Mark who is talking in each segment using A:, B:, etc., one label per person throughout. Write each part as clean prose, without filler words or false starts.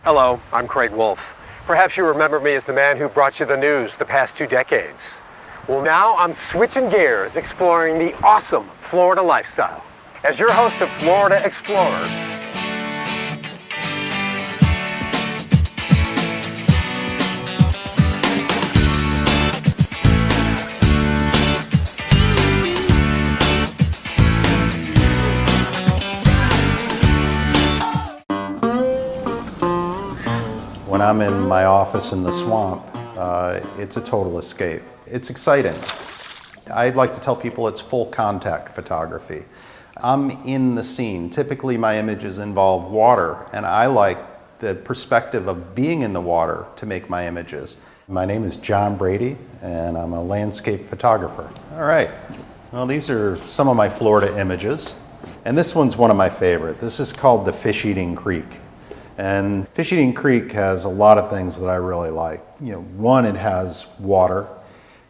A: Hello, I'm Craig Wolf. Perhaps you remember me as the man who brought you the news the past 2 decades. Well, now I'm switching gears, exploring the awesome Florida lifestyle. As your host of Florida Explorer,
B: when I'm in my office in the swamp, it's a total escape. It's exciting. I'd like to tell people it's full contact photography. I'm in the scene. Typically my images involve water, and I like the perspective of being in the water to make my images. My name is John Brady, and I'm a landscape photographer. All right, well, these are some of my Florida images, and this one's one of my favorite. This is called the Fish Eating Creek. And Fish Eating Creek has a lot of things that I really like. One, it has water.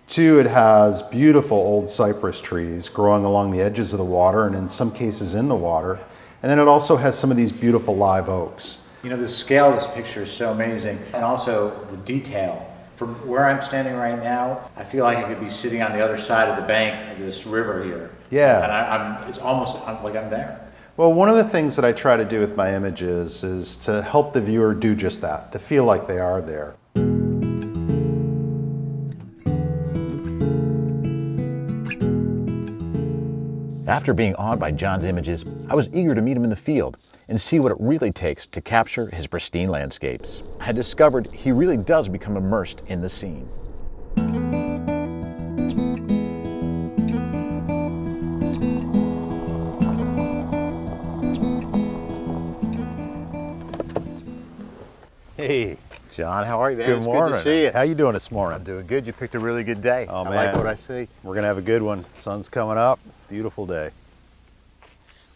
B: Two, it has beautiful old cypress trees growing along the edges of the water and in some cases in the water. And then it also has some of these beautiful live oaks.
C: The scale of this picture is so amazing, and also the detail. From where I'm standing right now, I feel like I could be sitting on the other side of the bank of this river here.
B: Yeah.
C: And it's almost like I'm there.
B: Well, one of the things that I try to do with my images is to help the viewer do just that, to feel like they are there.
D: After being awed by John's images, I was eager to meet him in the field and see what it really takes to capture his pristine landscapes. I had discovered he really does become immersed in the scene.
B: Hey.
D: John, how are you, man?
B: Good
D: It's
B: morning.
D: Good to see you.
B: How you doing this morning?
D: I'm doing good. You picked a really good day.
B: Oh,
D: I
B: man.
D: like what I see.
B: We're gonna have a good one. Sun's coming up. Beautiful day.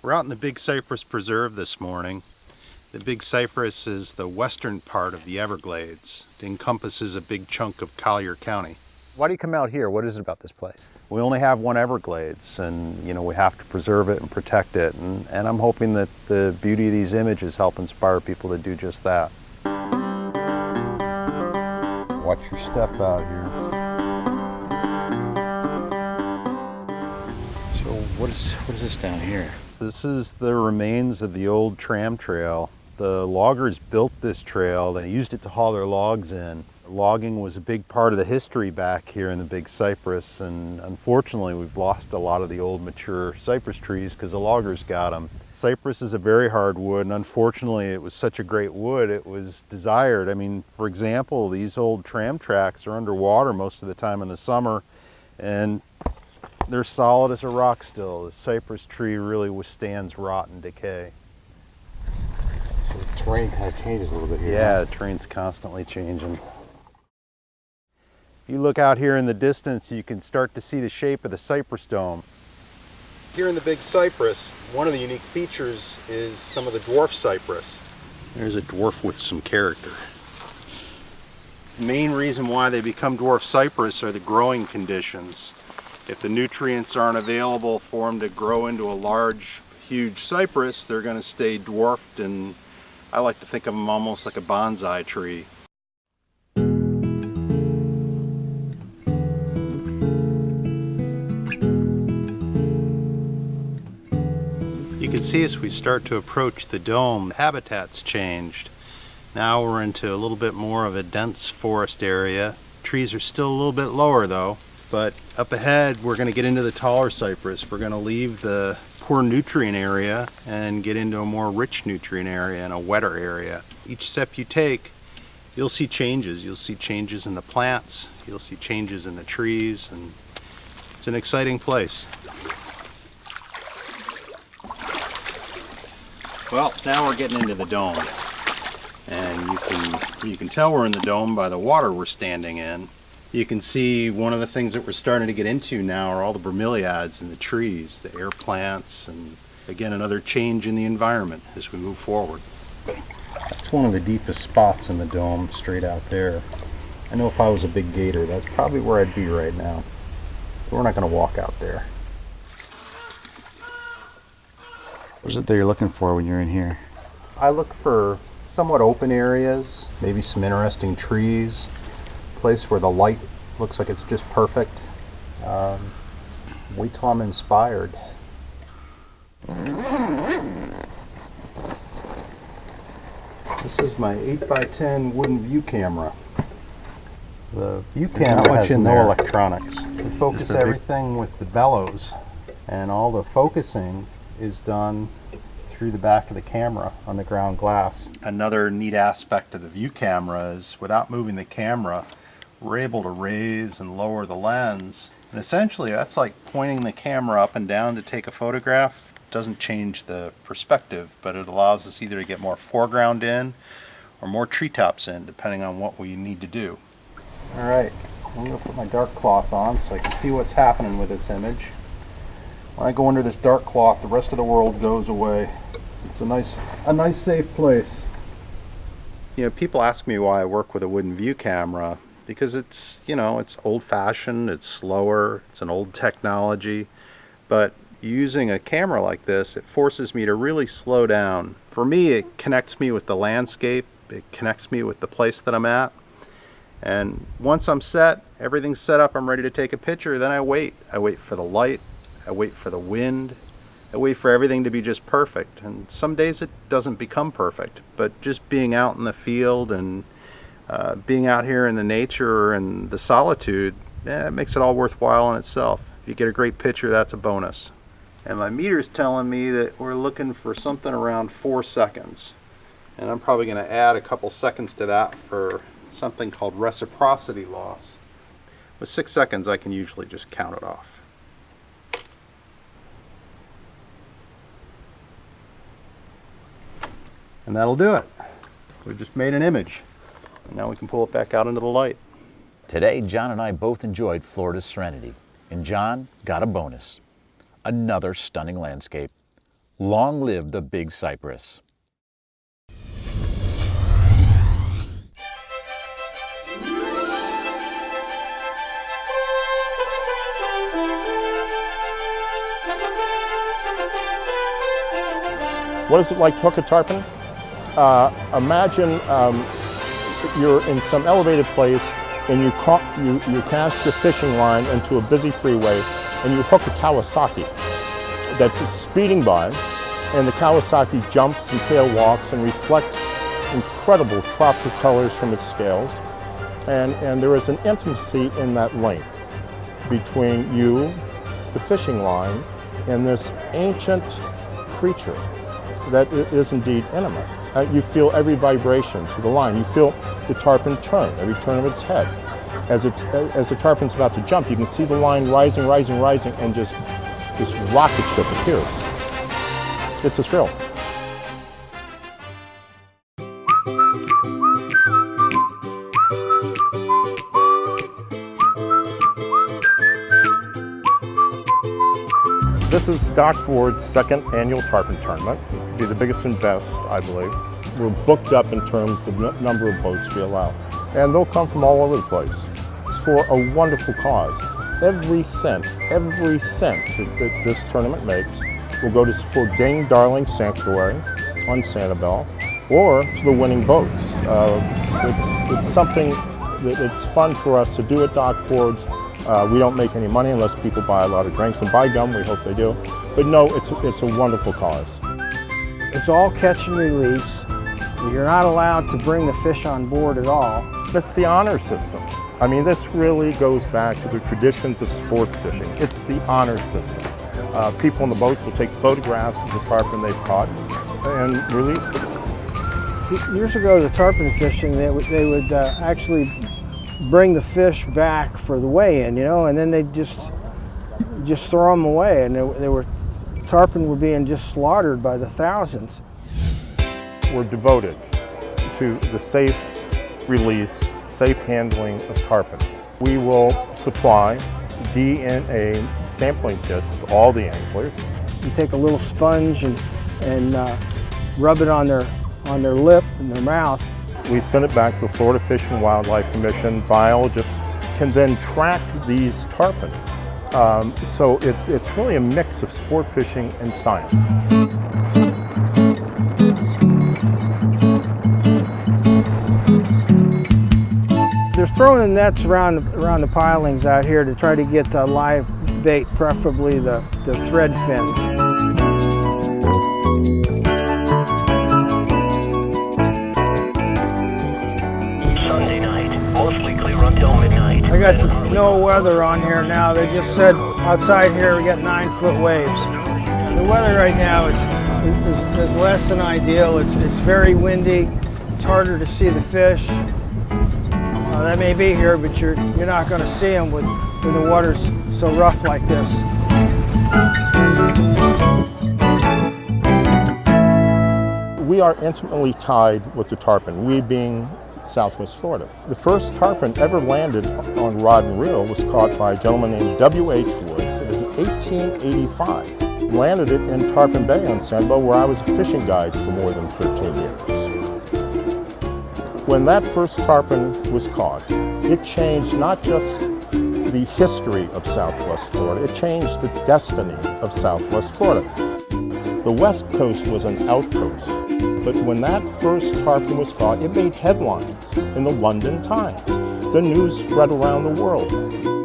B: We're out in the Big Cypress Preserve this morning. The Big Cypress is the western part of the Everglades. It encompasses a big chunk of Collier County.
D: Why do you come out here? What is it about this place?
B: We only have one Everglades, and we have to preserve it and protect it. And I'm hoping that the beauty of these images help inspire people to do just that. Watch your step out here.
C: So what is this down here?
B: This is the remains of the old tram trail. The loggers built this trail. They used it to haul their logs in. Logging was a big part of the history back here in the Big Cypress, and unfortunately we've lost a lot of the old mature cypress trees because the loggers got them. Cypress is a very hard wood, and unfortunately it was such a great wood, it was desired. I mean, for example, these old tram tracks are underwater most of the time in the summer, and they're solid as a rock still. The cypress tree really withstands rot and decay.
C: So the terrain kind of changes a little bit here.
B: Yeah, the terrain's constantly changing. If you look out here in the distance, you can start to see the shape of the cypress dome. Here in the Big Cypress, one of the unique features is some of the dwarf cypress. There's a dwarf with some character. The main reason why they become dwarf cypress are the growing conditions. If the nutrients aren't available for them to grow into a large, huge cypress, they're going to stay dwarfed, and I like to think of them almost like a bonsai tree. You can see as we start to approach the dome, the habitat's changed. Now we're into a little bit more of a dense forest area. Trees are still a little bit lower though, but up ahead we're going to get into the taller cypress. We're going to leave the poor nutrient area and get into a more rich nutrient area and a wetter area. Each step you take, you'll see changes. You'll see changes in the plants, you'll see changes in the trees, and it's an exciting place. Well, now we're getting into the dome, and you can tell we're in the dome by the water we're standing in. You can see one of the things that we're starting to get into now are all the bromeliads in the trees, the air plants, and again another change in the environment as we move forward. That's one of the deepest spots in the dome, straight out there. I know if I was a big gator, that's probably where I'd be right now. But we're not going to walk out there.
C: What is it that you're looking for when you're in here?
B: I look for somewhat open areas, maybe some interesting trees, place where the light looks like it's just perfect. Wait till I'm inspired. This is my 8x10 wooden view camera. The view camera has no electronics. We focus everything with the bellows, and all the focusing is done through the back of the camera on the ground glass. Another neat aspect of the view camera is without moving the camera, we're able to raise and lower the lens. And essentially that's like pointing the camera up and down to take a photograph. It doesn't change the perspective, but it allows us either to get more foreground in or more treetops in, depending on what we need to do. All right, I'm gonna put my dark cloth on so I can see what's happening with this image. When I go under this dark cloth, the rest of the world goes away. It's a nice safe place. You know, people ask me why I work with a wooden view camera, because it's, you know, it's old-fashioned, it's slower, it's an old technology, but using a camera like this, it forces me to really slow down. For me, it connects me with the landscape, it connects me with the place that I'm at. And once I'm set, everything's set up, I'm ready to take a picture, then I wait. I wait for the light, I wait for the wind, I wait for everything to be just perfect. And some days it doesn't become perfect, but just being out in the field and being out here in the nature and the solitude, it makes it all worthwhile in itself. If you get a great picture, that's a bonus. And my meter's telling me that we're looking for something around 4 seconds. And I'm probably going to add a couple seconds to that for something called reciprocity loss. With 6 seconds, I can usually just count it off. And that'll do it. We've just made an image. And now we can pull it back out into the light.
D: Today, John and I both enjoyed Florida's serenity, and John got a bonus. Another stunning landscape. Long live the Big Cypress.
E: What is it like to hook a tarpon? Imagine you're in some elevated place and you cast your fishing line into a busy freeway and you hook a Kawasaki that's speeding by, and the Kawasaki jumps and tail walks and reflects incredible tropical colors from its scales, and there is an intimacy in that link between you, the fishing line, and this ancient creature that is indeed intimate. You feel every vibration through the line. You feel the tarpon turn, every turn of its head. As the tarpon's about to jump, you can see the line rising, rising, rising, and just this rocket ship appears. It's a thrill. This is Doc Ford's second annual tarpon tournament. It'll be the biggest and best, I believe. We're booked up in terms of the number of boats we allow. And they'll come from all over the place. It's for a wonderful cause. Every cent that this tournament makes will go to support Dane Darling Sanctuary on Sanibel or to the winning boats. It's something that it's fun for us to do at Doc Ford's. We don't make any money unless people buy a lot of drinks and buy gum. We hope they do. But no, it's a wonderful cause.
F: It's all catch and release. You're not allowed to bring the fish on board at all.
E: That's the honor system. I mean, this really goes back to the traditions of sports fishing. It's the honor system. People in the boats will take photographs of the tarpon they've caught and release them.
F: Years ago, the tarpon fishing, they would actually bring the fish back for the weigh-in, you know, and then they'd just throw them away, and tarpon were being just slaughtered by the thousands.
E: We're devoted to the safe release, safe handling of tarpon. We will supply DNA sampling kits to all the anglers.
F: You take a little sponge and rub it on their lip and their mouth.
E: We send it back to the Florida Fish and Wildlife Commission. Biologists can then track these tarpon. So it's really a mix of sport fishing and science.
F: throwing the nets around the pilings out here to try to get live bait, preferably the thread fins.
G: Sunday night, mostly clear until midnight.
F: I got no weather on here now. They just said outside here we got 9-foot waves. The weather right now is less than ideal. It's very windy. It's harder to see the fish. They may be here, but you're not going to see them when the water's so rough like this.
E: We are intimately tied with the tarpon, we being Southwest Florida. The first tarpon ever landed on rod and reel was caught by a gentleman named W.H. Woods in 1885. Landed it in Tarpon Bay on Sanibel, where I was a fishing guide for more than 13 years. When that first tarpon was caught, it changed not just the history of Southwest Florida, it changed the destiny of Southwest Florida. The West Coast was an outpost, but when that first tarpon was caught, it made headlines in the London Times. The news spread around the world.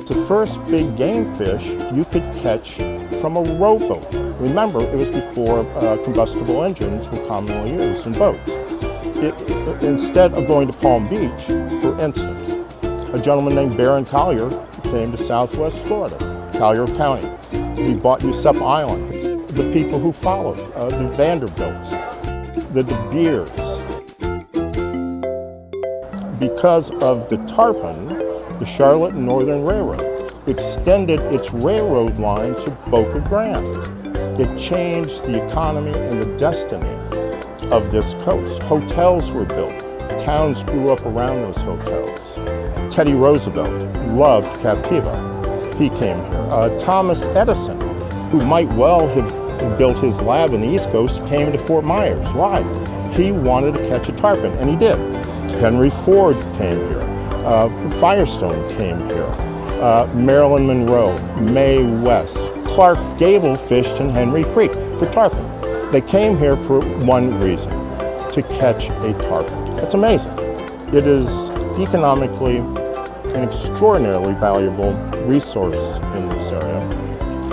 E: The first big game fish you could catch from a rowboat. Remember, it was before combustible engines were commonly used in boats. Instead of going to Palm Beach, for instance, a gentleman named Baron Collier came to Southwest Florida, Collier County. He bought Usup Island. The people who followed, the Vanderbilts, the De Beers. Because of the tarpon, the Charlotte and Northern Railroad extended its railroad line to Boca Grande. It changed the economy and the destiny of this coast. Hotels were built. Towns grew up around those hotels. Teddy Roosevelt loved Captiva. He came here. Thomas Edison, who might well have built his lab in the East Coast, came to Fort Myers. Why? He wanted to catch a tarpon, and he did. Henry Ford came here. Firestone came here. Marilyn Monroe, Mae West, Clark Gable fished in Henry Creek for tarpon. They came here for one reason, to catch a tarpon. It's amazing. It is economically an extraordinarily valuable resource in this area,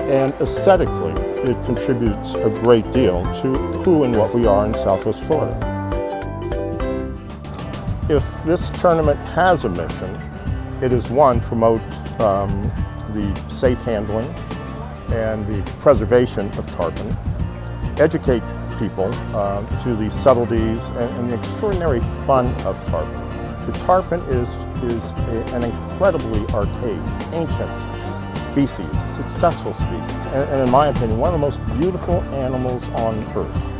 E: and aesthetically, it contributes a great deal to who and what we are in Southwest Florida. If this tournament has a mission, it is one, promote the safe handling and the preservation of tarpon, educate people to the subtleties and the extraordinary fun of tarpon. The tarpon is an incredibly archaic, ancient species, a successful species, and in my opinion, one of the most beautiful animals on Earth.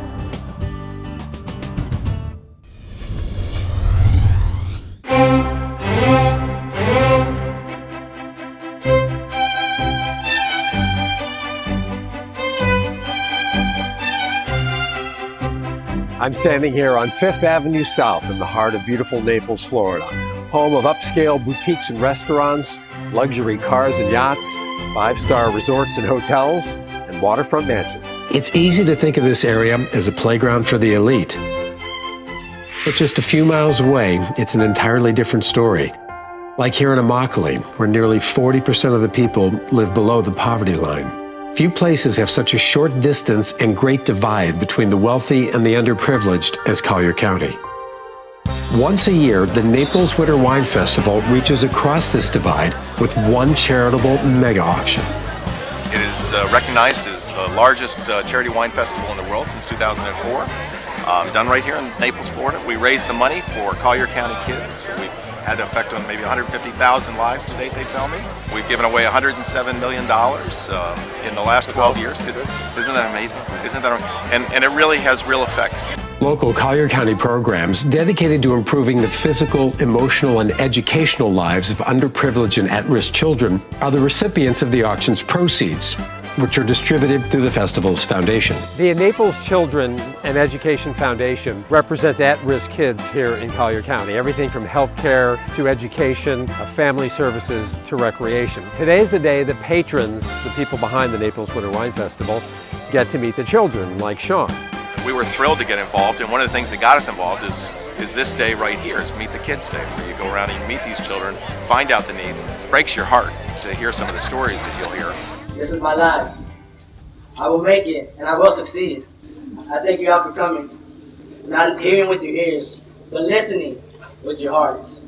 A: I'm standing here on 5th Avenue South in the heart of beautiful Naples, Florida, home of upscale boutiques and restaurants, luxury cars and yachts, 5-star resorts and hotels, and waterfront mansions.
H: It's easy to think of this area as a playground for the elite. But just a few miles away, it's an entirely different story. Like here in Immokalee, where nearly 40% of the people live below the poverty line. Few places have such a short distance and great divide between the wealthy and the underprivileged as Collier County. Once a year, the Naples Winter Wine Festival reaches across this divide with one charitable mega auction.
I: It is recognized as the largest charity wine festival in the world since 2004. Done right here in Naples, Florida. We raise the money for Collier County kids. We've had the effect on maybe 150,000 lives to date, they tell me. We've given away $107 million in the last 12 years. Isn't that amazing? Isn't that and it really has real effects.
H: Local Collier County programs dedicated to improving the physical, emotional, and educational lives of underprivileged and at-risk children are the recipients of the auction's proceeds, which are distributed through the festival's foundation.
A: The Naples Children and Education Foundation represents at-risk kids here in Collier County. Everything from healthcare to education, family services to recreation. Today's the day that patrons, the people behind the Naples Winter Wine Festival, get to meet the children like Sean.
I: We were thrilled to get involved, and one of the things that got us involved is is this day right here, is Meet the Kids Day, where you go around and you meet these children, find out the needs. It breaks your heart to hear some of the stories that you'll hear.
J: This is my life. I will make it, and I will succeed. I thank you all for coming. Not hearing with your ears, but listening with your hearts.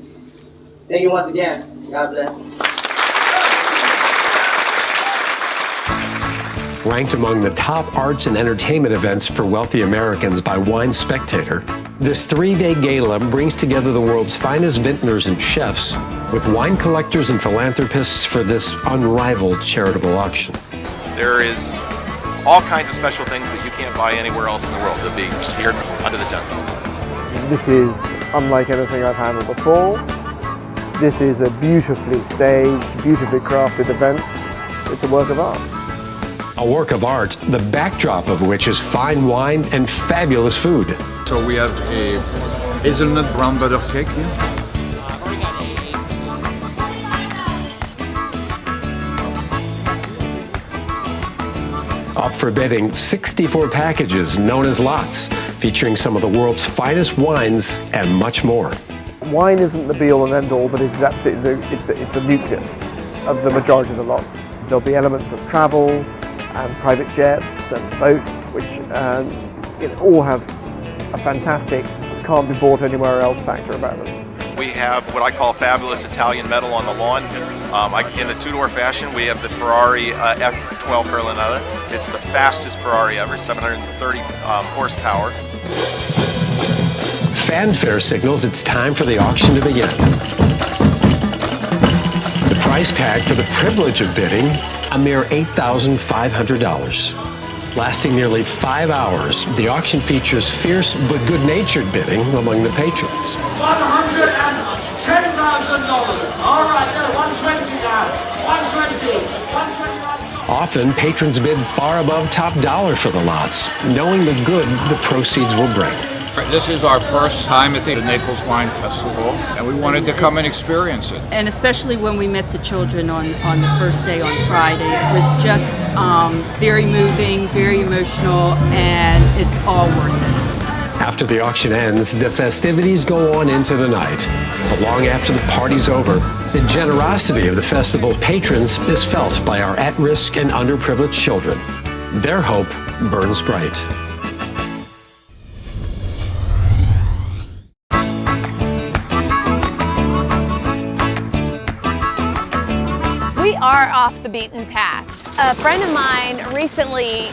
J: Thank you once again. God bless.
H: Ranked among the top arts and entertainment events for wealthy Americans by Wine Spectator, this 3-day gala brings together the world's finest vintners and chefs with wine collectors and philanthropists for this unrivaled charitable auction.
I: There is all kinds of special things that you can't buy anywhere else in the world that be here under the tent.
K: This is unlike anything I've handled before. This is a beautifully staged, beautifully crafted event. It's a work of art.
H: A work of art, the backdrop of which is fine wine and fabulous food.
L: So we have a hazelnut brown butter cake here.
H: Up for bidding, 64 packages known as lots, featuring some of the world's finest wines and much more.
K: Wine isn't the be-all and end-all, but it's absolutely it's the nucleus of the majority of the lots. There'll be elements of travel and private jets and boats, which all have a fantastic, can't be bought anywhere else factor about them.
I: We have what I call fabulous Italian metal on the lawn. In a two-door fashion, we have the Ferrari F12 Carlinata. It's the fastest Ferrari ever, 730 horsepower.
H: Fanfare signals it's time for the auction to begin. The price tag for the privilege of bidding, a mere $8,500. Lasting nearly 5 hours, the auction features fierce but good-natured bidding among the patrons.
M: $110,000. All right, no, 120 now. 120. 129.
H: Often, patrons bid far above top dollar for the lots, knowing the good the proceeds will bring.
L: This is our first time at the Naples Wine Festival, and we wanted to come and experience it.
N: And especially when we met the children on the first day on Friday, it was just very moving, very emotional, and it's all worth it.
H: After the auction ends, the festivities go on into the night. But long after the party's over, the generosity of the festival's patrons is felt by our at-risk and underprivileged children. Their hope burns bright.
O: We are off the beaten path. A friend of mine recently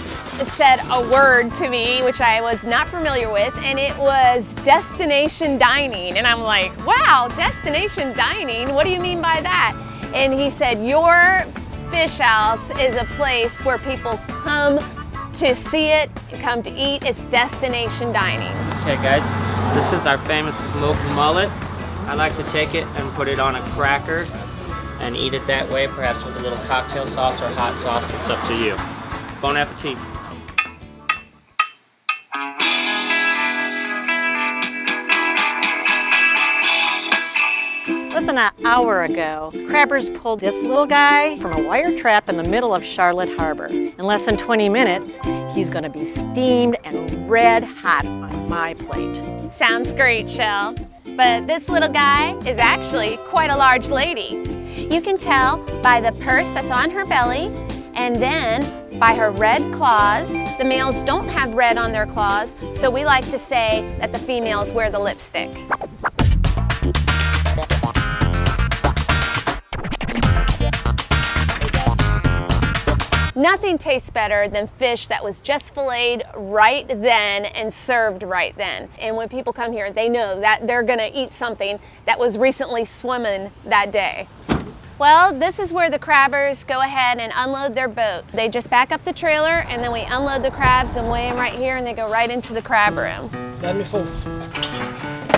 O: said a word to me which I was not familiar with, and it was destination dining. And I'm like, wow, destination dining? What do you mean by that? And he said, your fish house is a place where people come to see it, come to eat. It's destination dining.
P: Okay guys, this is our famous smoked mullet. I like to take it and put it on a cracker and eat it that way, perhaps with a little cocktail sauce or hot sauce. It's up to you. Bon appetit.
Q: Less than an hour ago, crabbers pulled this little guy from a wire trap in the middle of Charlotte Harbor. In less than 20 minutes, he's gonna be steamed and red hot on my plate.
O: Sounds great, Shell. But this little guy is actually quite a large lady. You can tell by the purse that's on her belly, and then by her red claws. The males don't have red on their claws, so we like to say that the females wear the lipstick. Nothing tastes better than fish that was just filleted right then and served right then. And when people come here, they know that they're gonna eat something that was recently swimming that day. Well, this is where the crabbers go ahead and unload their boat. They just back up the trailer, and then we unload the crabs and weigh them right here, and they go right into the crab room.
F: 74.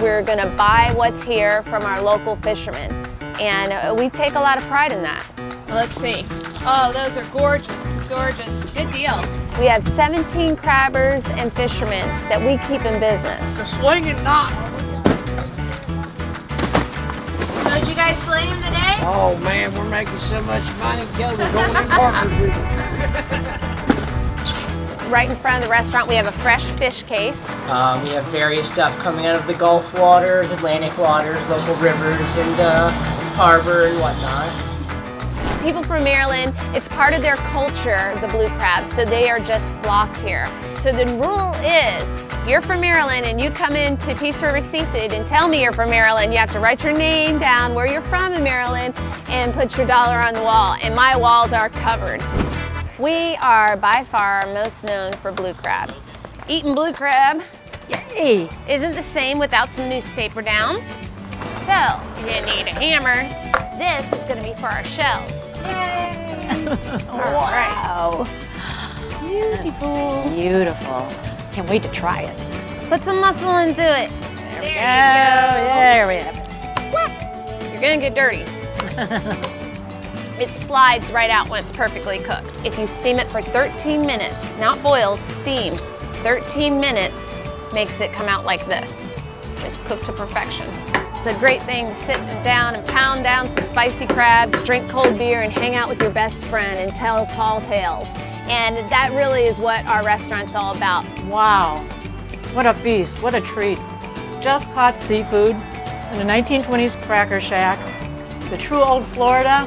O: We're gonna buy what's here from our local fishermen, and we take a lot of pride in that.
R: Let's see. Oh, those are gorgeous, gorgeous. Good deal.
O: We have 17 crabbers and fishermen that we keep in business.
R: They're swinging not.
O: So did you guys slay him today?
F: Oh man, we're making so much money. Kelly, we're going in partners with
O: right in front of the restaurant, we have a fresh fish case.
S: We have various stuff coming out of the Gulf waters, Atlantic waters, local rivers, and harbor and whatnot.
O: People from Maryland, it's part of their culture, the blue crabs, so they are just flocked here. So the rule is, if you're from Maryland and you come into Peace River Seafood and tell me you're from Maryland, you have to write your name down, where you're from in Maryland, and put your dollar on the wall, and my walls are covered. We are by far most known for blue crab. Eating blue crab,
Q: yay,
O: isn't the same without some newspaper down. So, you're gonna need a hammer. This is gonna be for our shells. Yay!
Q: Wow.
O: Beautiful.
Q: Beautiful. Can't wait to try it.
O: Put some muscle into it. There you go.
Q: There we have it.
O: Whack. You're gonna get dirty. It slides right out when it's perfectly cooked. If you steam it for 13 minutes, not boil, steam, 13 minutes makes it come out like this. Just cooked to perfection. It's a great thing to sit down and pound down some spicy crabs, drink cold beer, and hang out with your best friend and tell tall tales. And that really is what our restaurant's all about.
Q: Wow. What a feast. What a treat. Just caught seafood in a 1920s cracker shack. The true old Florida,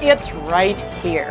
Q: it's right here.